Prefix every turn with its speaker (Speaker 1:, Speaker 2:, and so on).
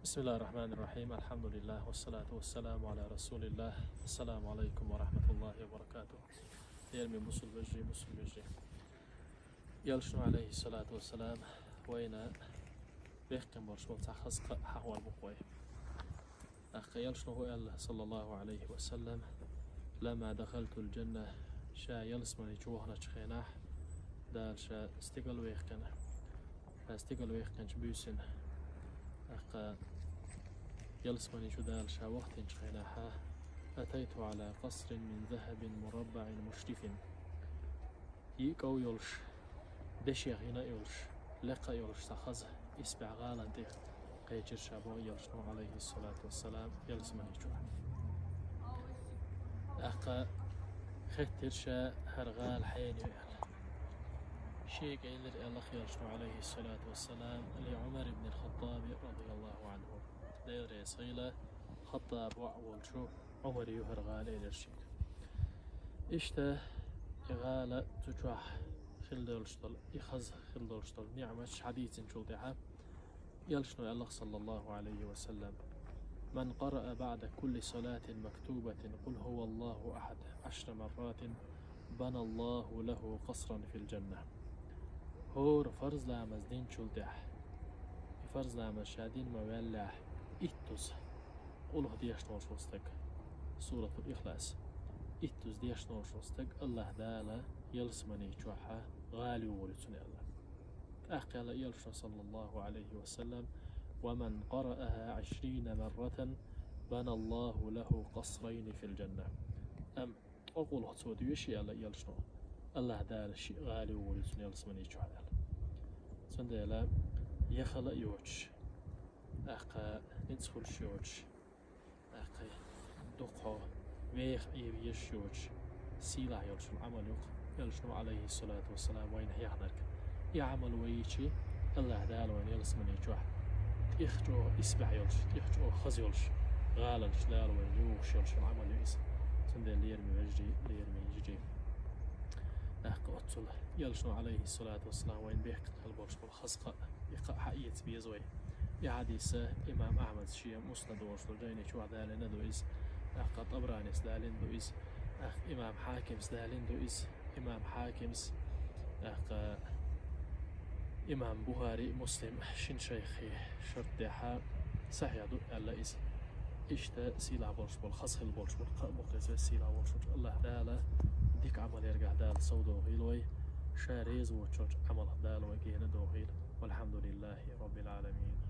Speaker 1: بسم الله الرحمن الرحيم. الحمد لله والصلاة والسلام على رسول الله. السلام عليكم ورحمة الله وبركاته. يرمي مسل بجري يلشنو عليه الصلاة والسلام وين بيحكم برشول تحخص حوال بقوي أخي يلشنو صلى الله عليه وسلم لما دخلت الجنة شا يلسمني جوهنا شخيناح دال شا استقل ويخكن بيسن أخ يلسمني جدال شا وقت شخيناحا أتيت على قصر من ذهب مربع مشرف يقو يلش دشيغ هنا يلش لقى يلش تخز إسبع غالا ديخ قيجر شابو يلشنو عليه الصلاة والسلام يلسمني جوا أخ ختر شا هرغال حين يعل شيء قيلر الله يلشنو عليه الصلاة والسلام لعمر بن الخطاب رضي الله عنه دير يصيله خطاب وعول شو عمر يهرغال إلى الشيء إشته غالة تجوح خلدولشتل يخز خلدولشتل نعمش حديث شلطحة يلشنو الله صلى الله عليه وسلم من قرأ بعد كل صلاة مكتوبة قل هو الله أحد 10 مرات بنى الله له قصرا في الجنة. هور فرز لامز دين شلطح فرز لامز شادين مولاح إتوز قوله ديش نورشوستك سورة الإخلاص إتوز ديش نورشوستك الله دالا يلسمني جوحا غالي ورسني الله أقل يلش صلى الله عليه وسلم ومن قرأها 20 مرة بنى الله له قصرين في الجنة. أقول هتسود يشي الله يلشنو الله دالا شيء غالي ورسني يلسمني جوحا سندلا يخلق يوش أقا ندخل شوش أقا دقها ويخ يبيش شوش سيلا يلشو العمل يلشنو عليه الصلاة والسلام وين يحنرك يعمل ويشي الله دال وين يلسمني جوح يخجو إسبع يلش يخجو خز يلش غالا شلال وين يوش يلشو العمل يئس سندل ليرمي وجري ليرمي يجري أقا أطل يلشنو عليه الصلاة والسلام وين بيحكي البرش بالخسقة يقع حقيت بيزوي يا حديث إمام أحمد شيء مسند ورسول جايني شو عدالة ندويز أخ طبراني سلالين دويز أخ إمام حاكم سلالين دويز إمام حاكم أخ إمام بخاري مسلم شن شيخي شرطها صحيح دو الله إس إشتا سيلا برش بالخصخ البرش بالقمقز سيلا برش الله دالا ديك عمل يرجع دال صودو غيلوي شاريز وشوش عمل دال وجينا دوغيل والحمد لله رب العالمين.